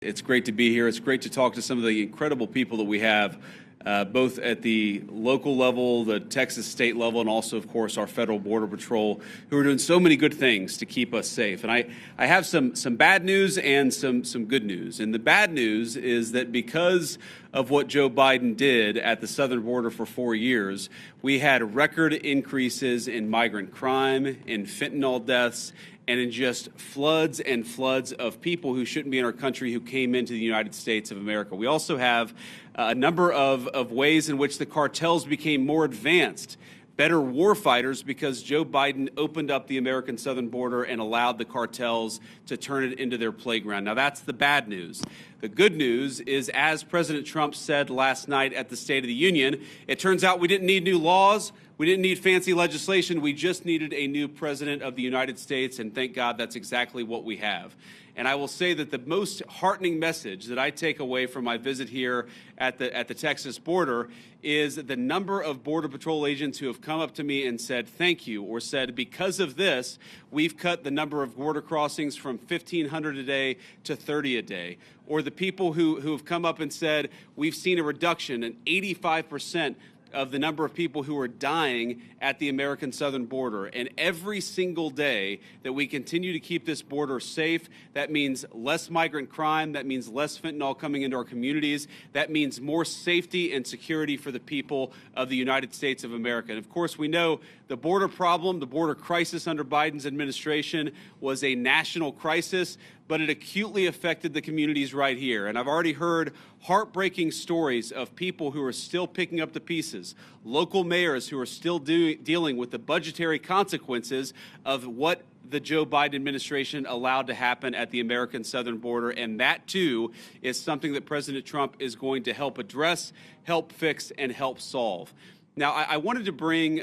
It's great to be here. It's great to talk to some of the incredible people that we have, both at the local level, the Texas state level, and also, of course, our federal border patrol, who are doing so many good things to keep us safe. And I have some bad news and some good news. And the bad news is that because of what Joe Biden did at the southern border for 4 years, we had record increases in migrant crime, in fentanyl deaths, and in just floods and floods of people who shouldn't be in our country who came into the United States of America. We also have a number of ways in which the cartels became more advanced, better warfighters, because Joe Biden opened up the American southern border and allowed the cartels to turn it into their playground. Now, that's the bad news. The good news is, as President Trump said last night at the State of the Union, it turns out we didn't need new laws. We didn't need fancy legislation. We just needed a new president of the United States, and thank God that's exactly what we have. And I will say that the most heartening message that I take away from my visit here at the Texas border is the number of Border Patrol agents who have come up to me and said thank you, or said because of this, we've cut the number of border crossings from 1,500 a day to 30 a day. Or the people who have come up and said we've seen a reduction, an 85% of the number of people who are dying at the American southern border. And every single day that we continue to keep this border safe, that means less migrant crime, that means less fentanyl coming into our communities, that means more safety and security for the people of the United States of America. And of course, we know the border problem, the border crisis under Biden's administration was a national crisis, but it acutely affected the communities right here. And I've already heard heartbreaking stories of people who are still picking up the pieces, local mayors who are still dealing with the budgetary consequences of what the Joe Biden administration allowed to happen at the American southern border. And that, too, is something that President Trump is going to help address, help fix, and help solve. Now, I wanted to bring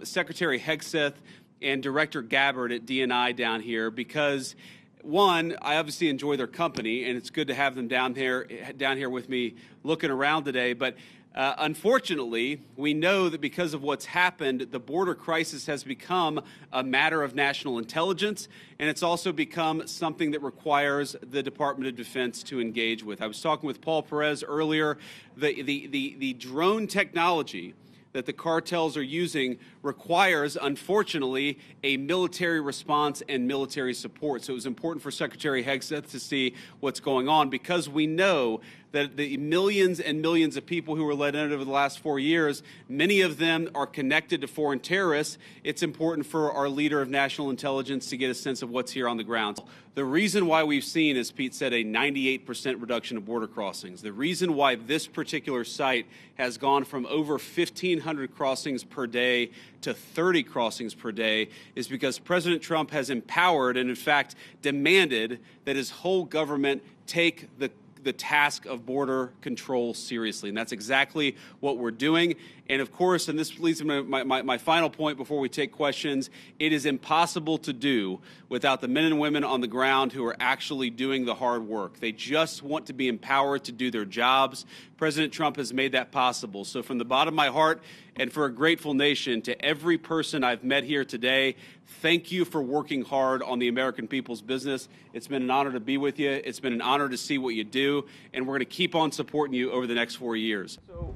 Secretary Hegseth and Director Gabbard at DNI down here because, one, I obviously enjoy their company, and it's good to have them down here with me looking around today. But unfortunately, we know that because of what's happened, the border crisis has become a matter of national intelligence, and it's also become something that requires the Department of Defense to engage with. I was talking with Paul Perez earlier. The drone technology that the cartels are using requires, unfortunately, a military response and military support. So it was important for Secretary Hegseth to see what's going on, because we know that the millions and millions of people who were let in over the last 4 years, many of them are connected to foreign terrorists. It's important for our leader of national intelligence to get a sense of what's here on the ground. The reason why we've seen, as Pete said, a 98% reduction of border crossings, the reason why this particular site has gone from over 1,500 crossings per day to 30 crossings per day is because President Trump has empowered and, in fact, demanded that his whole government take the task of border control seriously. And that's exactly what we're doing. And of course, and this leads me to my final point before we take questions, it is impossible to do without the men and women on the ground who are actually doing the hard work. They just want to be empowered to do their jobs. President Trump has made that possible. So from the bottom of my heart, and for a grateful nation, to every person I've met here today, thank you for working hard on the American people's business. It's been an honor to be with you. It's been an honor to see what you do, and we're going to keep on supporting you over the next 4 years. So,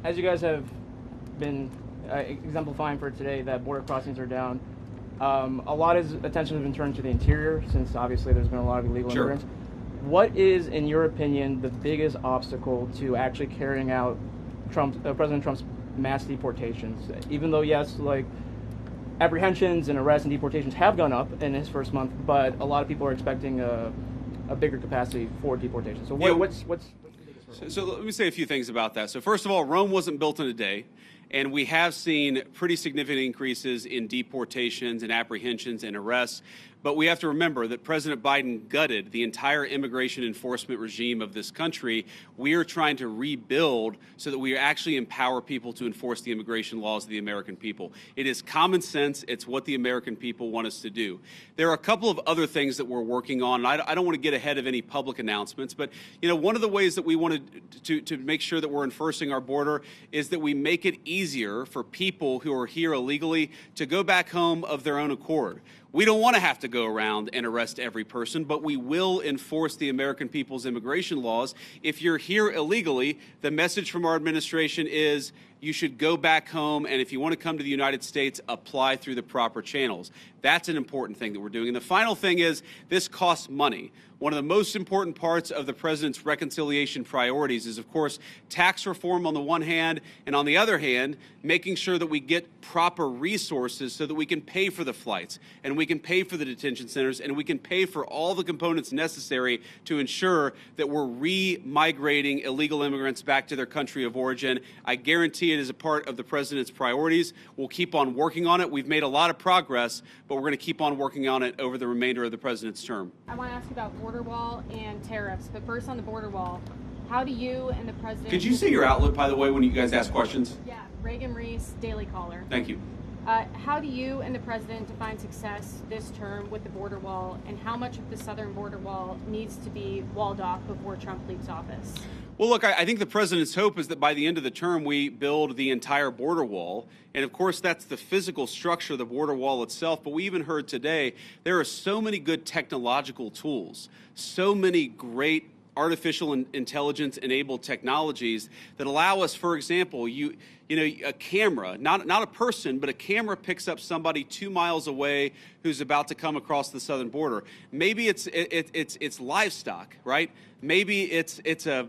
as you guys have been exemplifying for today, that border crossings are down, a lot of attention has been turned to the interior, since obviously there's been a lot of illegal immigrants. What is, in your opinion, the biggest obstacle to actually carrying out President Trump's mass deportations? Even though, yes, like apprehensions and arrests and deportations have gone up in his first month, but a lot of people are expecting a bigger capacity for deportation. So what's the biggest hurdle? So let me say a few things about that. So first of all, Rome wasn't built in a day. And we have seen pretty significant increases in deportations and apprehensions and arrests. But we have to remember that President Biden gutted the entire immigration enforcement regime of this country. We are trying to rebuild so that we actually empower people to enforce the immigration laws of the American people. It is common sense. It's what the American people want us to do. There are a couple of other things that we're working on. And I don't want to get ahead of any public announcements, but one of the ways that we want to make sure that we're enforcing our border is that we make it easier for people who are here illegally to go back home of their own accord. We don't want to have to go around and arrest every person, but we will enforce the American people's immigration laws. If you're here illegally, the message from our administration is you should go back home, and if you want to come to the United States, apply through the proper channels. That's an important thing that we're doing. And the final thing is this costs money. One of the most important parts of the president's reconciliation priorities is, of course, tax reform on the one hand, and on the other hand, making sure that we get proper resources so that we can pay for the flights, and we can pay for the detention centers, and we can pay for all the components necessary to ensure that we're re-migrating illegal immigrants back to their country of origin. I guarantee it is a part of the president's priorities. We'll keep on working on it. We've made a lot of progress, but we're going to keep on working on it over the remainder of the president's term. I want to ask you about border wall and tariffs, but first on the border wall, how do you and the president... Could you say your outlet, by the way, when you guys ask questions? Yeah, Reagan Reese, Daily Caller. Thank you. How do you and the president define success this term with the border wall, and how much of the southern border wall needs to be walled off before Trump leaves office? Well, look, I think the president's hope is that by the end of the term, we build the entire border wall. And of course, that's the physical structure of the border wall itself. But we even heard today, there are so many good technological tools, so many great artificial intelligence enabled technologies that allow us, for example, a camera, not a person, but a camera picks up somebody 2 miles away who's about to come across the southern border. Maybe it's livestock, right? Maybe it's a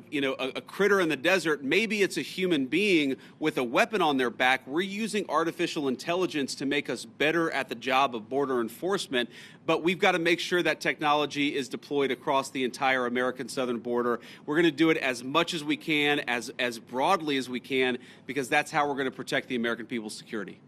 critter in the desert. Maybe it's a human being with a weapon on their back. We're using artificial intelligence to make us better at the job of border enforcement, but we've got to make sure that technology is deployed across the entire American southern border. We're going to do it as much as we can, as broadly as we can, because that's how we're going to protect the American people's security.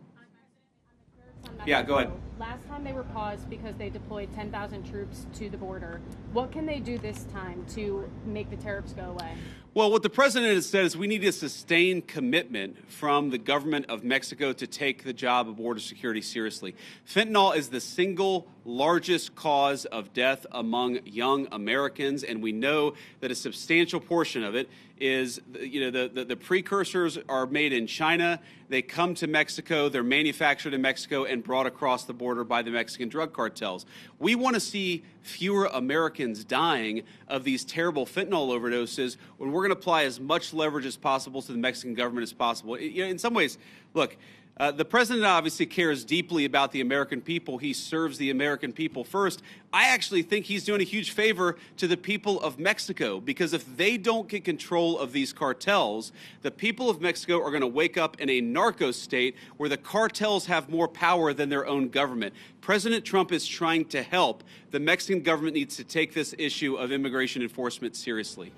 Yeah, go ahead. Last time they were paused because they deployed 10,000 troops to the border. What can they do this time to make the tariffs go away? Well, what the president has said is we need a sustained commitment from the government of Mexico to take the job of border security seriously. Fentanyl is the single largest cause of death among young Americans, and we know that a substantial portion of it is, the precursors are made in China. They come to Mexico, they're manufactured in Mexico and brought across the border by the Mexican drug cartels. We want to see fewer Americans dying of these terrible fentanyl overdoses, when we're going to apply as much leverage as possible to the Mexican government as possible. In some ways, look, the president obviously cares deeply about the American people. He serves the American people first. I actually think he's doing a huge favor to the people of Mexico, because if they don't get control of these cartels, the people of Mexico are going to wake up in a narco state where the cartels have more power than their own government. President Trump is trying to help. The Mexican government needs to take this issue of immigration enforcement seriously.